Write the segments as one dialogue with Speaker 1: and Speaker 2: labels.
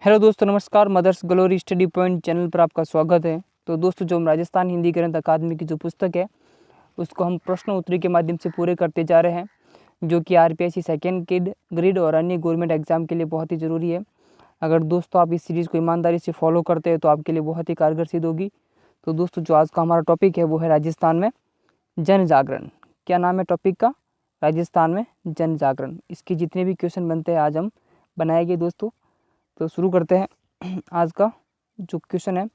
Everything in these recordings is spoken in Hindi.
Speaker 1: हेलो दोस्तों, नमस्कार। Mother's Glory Study Point channel पर आपका स्वागत है। तो दोस्तों, जो हम राजस्थान हिंदी ग्रंथ अकादमी की जो पुस्तक है उसको हम प्रश्न उत्तरी के माध्यम से पूरे करते जा रहे हैं, जो कि आरपीएससी सेकेंड ग्रेड और अन्य गवर्नमेंट एग्जाम के लिए बहुत ही ज़रूरी है। अगर दोस्तों आप इस सीरीज़ को ईमानदारी से फॉलो करते हैं तो आपके लिए बहुत ही कारगर सिद्ध होगी। तो दोस्तों, जो आज का हमारा टॉपिक है वो है राजस्थान में जन जागरण। क्या नाम है टॉपिक का? राजस्थान में जन जागरण। इसके जितने भी क्वेश्चन बनते हैं आज हम बनाएंगे दोस्तों। तो शुरू करते हैं आज का जो क्वेश्चन है।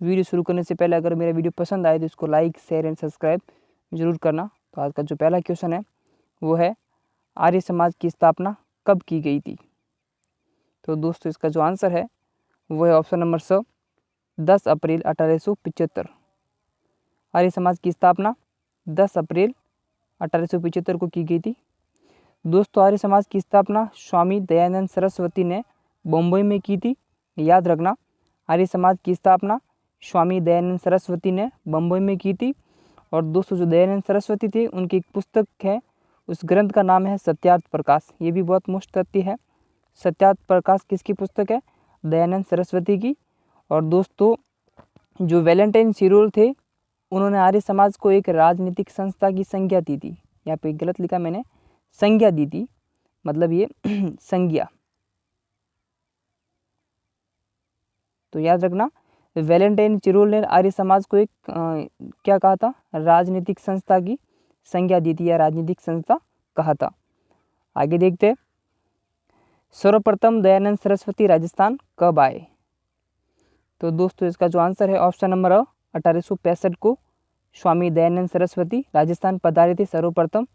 Speaker 1: वीडियो शुरू करने से पहले अगर मेरा वीडियो पसंद आए तो इसको लाइक, शेयर एंड सब्सक्राइब जरूर करना। तो आज का जो पहला क्वेश्चन है वो है, आर्य समाज की स्थापना कब की गई थी? तो दोस्तों, इसका जो आंसर है वो है ऑप्शन नंबर स, 10 अप्रैल 1875। आर्य समाज की स्थापना 10 अप्रैल 1875 को की गई थी। दोस्तों, आर्य समाज की स्थापना स्वामी दयानंद सरस्वती ने बम्बई में की थी। याद रखना, आर्य समाज की स्थापना स्वामी दयानंद सरस्वती ने बम्बई में की थी। और दोस्तों, जो दयानंद सरस्वती थे उनकी एक पुस्तक है, उस ग्रंथ का नाम है सत्यार्थ प्रकाश। ये भी बहुत मोस्ट तथ्य है। सत्यार्थ प्रकाश किसकी पुस्तक है? दयानंद सरस्वती की। और दोस्तों, जो वैलेंटाइन सिरोल थे उन्होंने आर्य समाज को एक राजनीतिक संस्था की संज्ञा दी थी। यहाँ पे गलत लिखा मैंने, संज्ञा दी थी, मतलब ये संज्ञा। तो याद रखना, वैलेंटाइन चिरोल ने आर्य समाज को एक क्या कहा था? राजनीतिक संस्था की संज्ञा दी थी या राजनीतिक संस्था कहा था। आगे देखते हैं, सर्वप्रथम दयानंद सरस्वती राजस्थान कब आए? तो दोस्तों, इसका जो आंसर है ऑप्शन नंबर 1865 को स्वामी दयानंद सरस्वती राजस्थान पधारे थे सर्वप्रथम।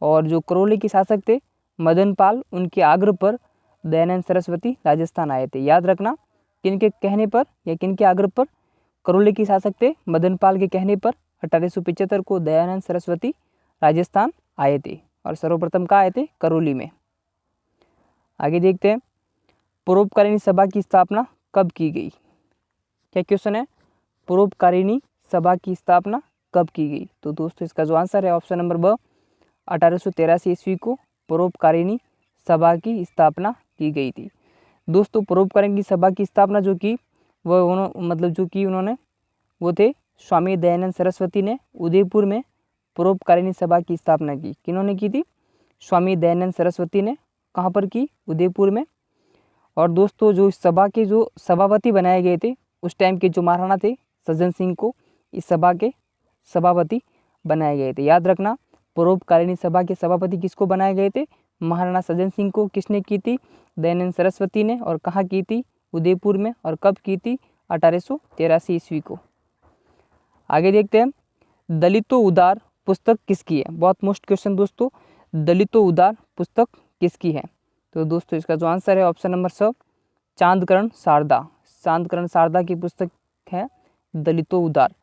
Speaker 1: और जो करौली के शासक थे मदन पाल, उनके आग्रह पर दयानंद सरस्वती राजस्थान आए थे। याद रखना, किनके कहने पर या किनके आग्रह पर? करौली के शासक थे मदन पाल के कहने पर 1875 को दयानंद सरस्वती राजस्थान आए थे। और सर्वप्रथम कहाँ आए थे? करौली में। आगे देखते हैं, परोपकारिणी सभा की स्थापना कब की गई? क्या क्वेश्चन है? परोपकारिणी सभा की स्थापना कब की गई? तो दोस्तों, इसका जो आंसर है ऑप्शन नंबर ब, 1883 ईस्वी को परोपकारिणी सभा की स्थापना की गई थी। दोस्तों, परोपकारिणी सभा की स्थापना जो की वो उन्होंने वो थे स्वामी दयानंद सरस्वती ने उदयपुर में परोपकारिणी सभा की स्थापना की। किन्होंने की थी? स्वामी दयानंद सरस्वती ने। कहाँ पर की? उदयपुर में। और दोस्तों, जो इस सभा के जो सभापति बनाए गए थे उस टाइम के जो महाराणा थे सज्जन सिंह को इस सभा के सभापति बनाए गए थे। याद रखना, परोपकारिणी सभा के सभापति किसको बनाए गए थे? महाराणा सज्जन सिंह को। किसने की थी? दयानंद सरस्वती ने। और कहाँ की थी? उदयपुर में। और कब की थी? 1883 ईस्वी को। आगे देखते हैं, दलितों उदार पुस्तक किसकी है? बहुत मोस्ट क्वेश्चन दोस्तों, दलितों उदार पुस्तक किसकी है? तो दोस्तों, इसका जो आंसर है ऑप्शन नंबर स, चांदकरण शारदा। चांदकरण शारदा की पुस्तक है दलितों उदार।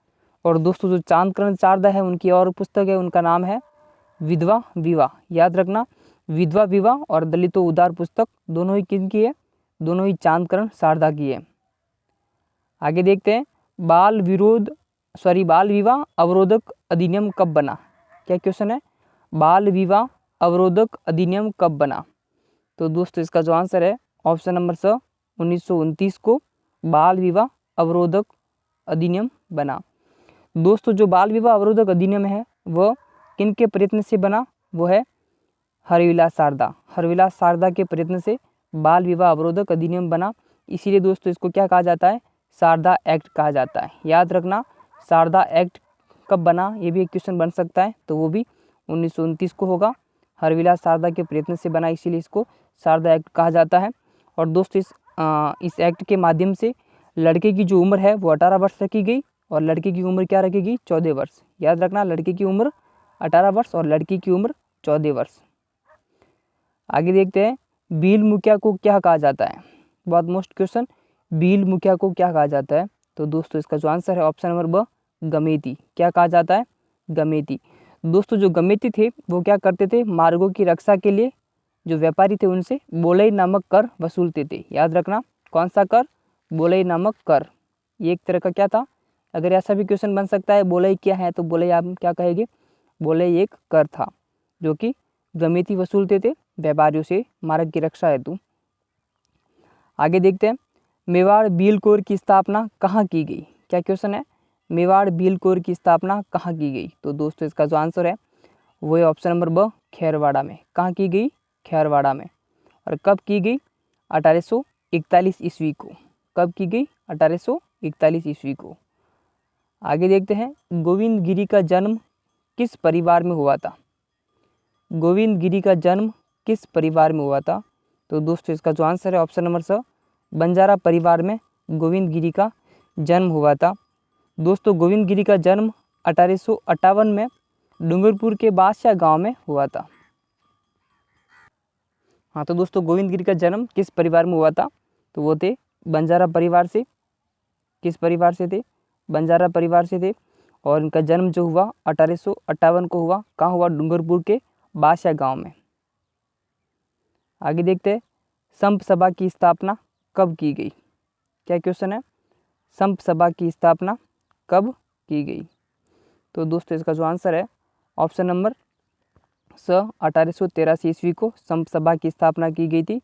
Speaker 1: और दोस्तों, जो चांदकरण शारदा है उनकी और पुस्तक है, उनका नाम है विधवा विवाह। याद रखना, विधवा विवाह और दलितों उदार पुस्तक दोनों ही किनकी है? दोनों ही चांदकरण शारदा की है। आगे देखते हैं, बाल विवाह अवरोधक अधिनियम कब बना? क्या क्वेश्चन है? बाल विवाह अवरोधक अधिनियम कब बना? तो दोस्तों, इसका जो आंसर है ऑप्शन नंबर स, 1929 को बाल विवाह अवरोधक अधिनियम बना। दोस्तों, जो बाल विवाह अवरोधक अधिनियम है वह किनके प्रयत्न से बना? वो है हरविलास शारदा। हरविलास शारदा के प्रयत्न से बाल विवाह अवरोधक अधिनियम बना। इसीलिए दोस्तों, इसको क्या कहा जाता है? शारदा एक्ट कहा जाता है। याद रखना, शारदा एक्ट कब बना? ये भी एक क्वेश्चन बन सकता है, तो वो भी 1929 को होगा। हरविलास शारदा के प्रयत्न से बना, इसीलिए इसको शारदा एक्ट कहा जाता है। और दोस्तों, इस एक्ट के माध्यम से लड़के की जो उम्र है वो 18 वर्ष रखी गई और लड़की की उम्र क्या रखेगी? 14 वर्ष। याद रखना, लड़के की उम्र 18 वर्ष और लड़की की उम्र 14 वर्ष। आगे देखते हैं, भील मुखिया को क्या कहा जाता है? बहुत मोस्ट क्वेश्चन, भील मुखिया को क्या कहा जाता है? तो दोस्तों, इसका जो आंसर है ऑप्शन नंबर ब, गमेती। क्या कहा जाता है? गमेती। दोस्तों, जो गमेती थे वो क्या करते थे? मार्गों की रक्षा के लिए जो व्यापारी थे उनसे बोलई नामक कर वसूलते थे। याद रखना, कौन सा कर? बोलई नामक कर। ये एक तरह का क्या था? अगर ऐसा भी क्वेश्चन बन सकता है, बोलई क्या है, तो बोलई आप क्या कहेंगे? बोलई एक कर था जो कि गमेती वसूलते थे व्यापारियों से मार्ग की रक्षा हेतु। आगे देखते हैं, मेवाड़ बील कोर की स्थापना कहाँ की गई? क्या क्वेश्चन है? मेवाड़ बील कोर की स्थापना कहाँ की गई? तो दोस्तों इसका जो आंसर है वो है ऑप्शन नंबर ब, खेरवाड़ा में। कहाँ की गई? खेरवाड़ा में। और कब की गई? 1841 ईस्वी को। कब की गई? 1841 ईस्वी को। आगे देखते हैं, गोविंद गिरी का जन्म किस परिवार में हुआ था? गोविंद गिरी का जन्म किस परिवार में हुआ था? तो दोस्तों इसका जो आंसर है ऑप्शन नंबर स, बंजारा परिवार में गोविंद गिरी का जन्म हुआ था। दोस्तों गोविंद गिरी का जन्म 1858 में डूंगरपुर के बादशाह गांव में हुआ था। हाँ, तो दोस्तों गोविंद गिरी का जन्म किस परिवार में हुआ था? तो वो थे बंजारा परिवार से। किस परिवार से थे? बंजारा परिवार से थे। और इनका जन्म जो हुआ 1858 को हुआ। कहाँ हुआ? डूंगरपुर के बादशाह गांव में। आगे देखते हैं, संप सभा की स्थापना कब की गई? क्या क्वेश्चन है? संप सभा की स्थापना कब की गई? तो दोस्तों इसका जो आंसर है ऑप्शन नंबर स, 1883 ईस्वी को संप सभा की स्थापना की गई थी।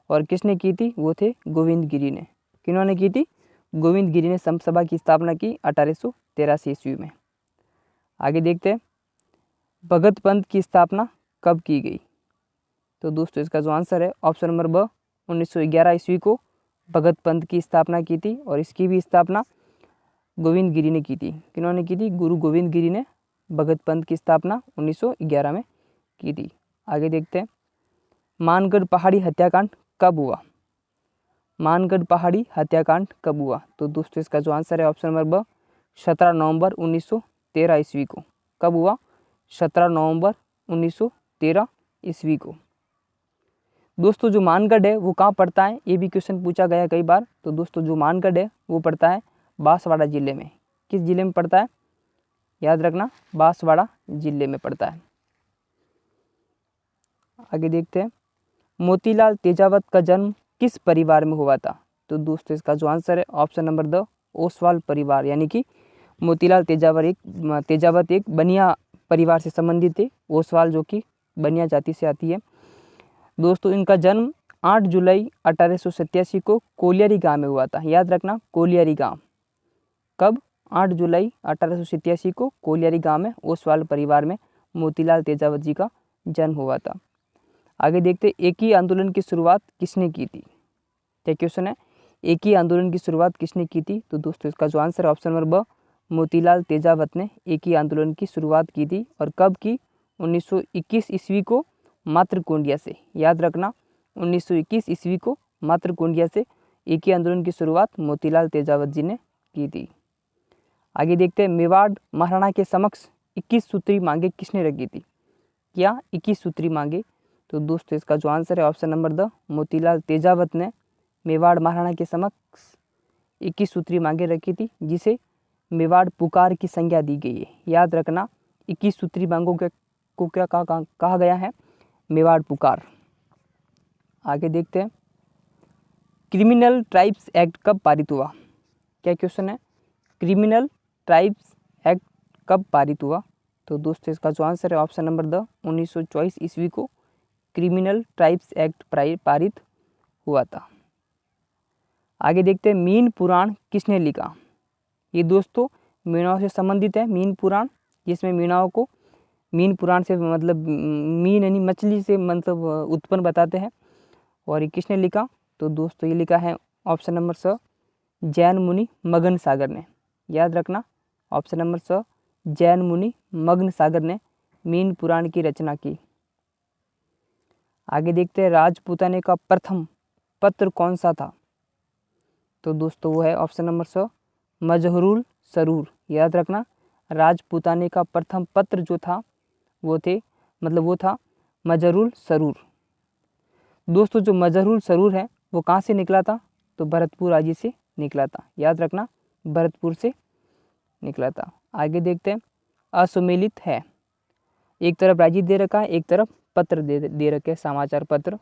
Speaker 1: और किसने की थी? वो थे गोविंद गिरी ने। किन्होंने की थी? गोविंद गिरी ने संप सभा की स्थापना की 1883 ईस्वी में। आगे देखते हैं, भगत पंथ की स्थापना कब की गई? तो दोस्तों इसका जो आंसर है ऑप्शन नंबर ब, 1911 ईस्वी को भगत पंथ की स्थापना की थी। और इसकी भी स्थापना गोविंद गिरी ने की थी। किन्होंने की थी? गुरु गोविंद गिरी ने भगत पंथ की स्थापना 1911 में की थी। आगे देखते हैं, मानगढ़ पहाड़ी हत्याकांड कब हुआ? मानगढ़ पहाड़ी हत्याकांड कब हुआ? तो दोस्तों इसका जो आंसर है ऑप्शन नंबर ब, 17 नवंबर 1913 ईस्वी को। कब हुआ? 17 नवंबर 1913 ईस्वी को। दोस्तों जो मानगढ़ है वो कहाँ पड़ता है? ये भी क्वेश्चन पूछा गया कई बार। तो दोस्तों जो मानगढ़ है वो पड़ता है बांसवाड़ा जिले में। किस जिले में पड़ता है? याद रखना, बांसवाड़ा जिले में पड़ता है। आगे देखते हैं, मोतीलाल तेजावत का जन्म किस परिवार में हुआ था? तो दोस्तों इसका जो आंसर है ऑप्शन नंबर द, ओसवाल परिवार। यानी कि मोतीलाल तेजावत एक बनिया परिवार से संबंधित थे। ओसवाल जो कि बनिया जाति से आती है। दोस्तों इनका जन्म 8 जुलाई 1887 को कोलियारी गांव में हुआ था। याद रखना, कोलियारी गांव। कब? 8 जुलाई 1887 को कोलियारी गांव में ओसवाल परिवार में मोतीलाल तेजावत जी का जन्म हुआ था। आगे देखते, एक ही आंदोलन की शुरुआत किसने की थी? क्या क्वेश्चन है? एक ही आंदोलन की शुरुआत किसने की थी? तो दोस्तों इसका जो आंसर है ऑप्शन नंबर ब, मोतीलाल तेजावत ने एक ही आंदोलन की शुरुआत की थी। और कब की? 1921 ईस्वी को मातृकुंडिया से। याद रखना, 1921 ईस्वी को मातृकुंडिया से एक ही आंदोलन की शुरुआत मोतीलाल तेजावत जी ने की थी। आगे देखते हैं, मेवाड़ महाराणा के समक्ष 21 सूत्री मांगे किसने रखी थी? क्या 21 सूत्री मांगे? तो दोस्तों इसका जो आंसर है option number the, Motilal Tejawat ने मेवाड़ महाराणा के समक्ष 21 सूत्री मांगे रखी थी, जिसे मेवाड़ पुकार की संज्ञा दी गई है। याद रखना, 21 सूत्री मांगों को क्या कहा गया है? मेवाड़ पुकार। आगे देखते हैं, क्रिमिनल ट्राइब्स एक्ट कब पारित हुआ? क्या क्वेश्चन है? क्रिमिनल ट्राइब्स एक्ट कब पारित हुआ? तो दोस्तों इसका जो आंसर है ऑप्शन नंबर द, 1924 ईस्वी को क्रिमिनल ट्राइब्स एक्ट पारित हुआ था। आगे देखते हैं, मीन पुराण किसने लिखा? ये दोस्तों मीणाओं से संबंधित है। मीन पुराण, जिसमें मीणाओं को मीन पुराण से मतलब मीन यानी मछली से मतलब उत्पन्न बताते हैं। और ये किसने लिखा? तो दोस्तों ये लिखा है ऑप्शन नंबर स, जैन मुनि मगन सागर ने। याद रखना, ऑप्शन नंबर स, जैन मुनि मगन सागर ने मीन पुराण की रचना की। आगे देखते हैं, राजपूताने का प्रथम पत्र कौन सा था? तो दोस्तों वो है ऑप्शन नंबर स, मजहरूल सरूर। याद रखना, राजपूताने का प्रथम पत्र जो था वो था मजहरूल सरूर। दोस्तों जो मजहरूल सरूर है वो कहाँ से निकला था? तो भरतपुर राज्य से निकला था। याद रखना, भरतपुर से निकला था। आगे देखते हैं, असुमेलित है। एक तरफ राज्य दे रखा है, एक तरफ पत्र दे रखे, समाचार पत्र।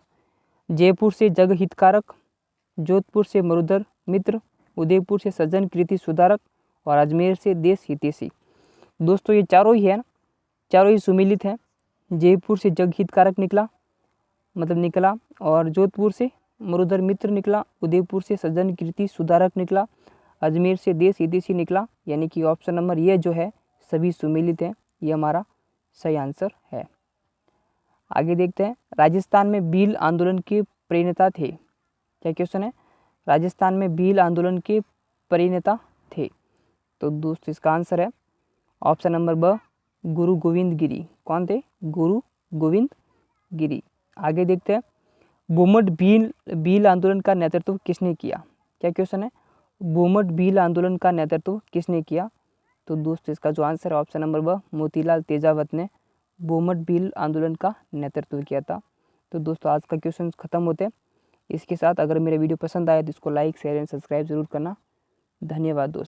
Speaker 1: जयपुर से जग हितकारक, जोधपुर से मरुधर मित्र, उदयपुर से सज्जन कृति सुधारक और अजमेर से देश हितैषी। दोस्तों ये चारों ही है ना, चारों ही सुमेलित हैं। जयपुर से जग हितकारक निकला, और जोधपुर से मरुधर मित्र निकला, उदयपुर से सज्जन कीर्ति सुधारक निकला, अजमेर से देश हितैषी निकला। यानी कि ऑप्शन नंबर ये जो है सभी सुमेलित हैं, ये हमारा सही आंसर है। आगे देखते हैं, राजस्थान में भील आंदोलन के प्रणेता थे। क्या क्वेश्चन है? राजस्थान में भील आंदोलन के प्रणेता थे। तो दोस्तों इसका आंसर है ऑप्शन नंबर ब, गुरु गोविंद गिरी। कौन थे? गुरु गोविंद गिरी। आगे देखते हैं, बोमट भील आंदोलन का नेतृत्व किसने किया? क्या क्वेश्चन है? बोमट भील आंदोलन का नेतृत्व किसने किया? तो दोस्तों इसका जो आंसर है ऑप्शन नंबर ब, मोतीलाल तेजावत ने बोमट भील आंदोलन का नेतृत्व किया था। तो दोस्तों आज का क्वेश्चन खत्म होते हैं। इसके साथ अगर मेरा वीडियो पसंद आया तो इसको लाइक, शेयर एंड सब्सक्राइब जरूर करना। धन्यवाद दोस्तों।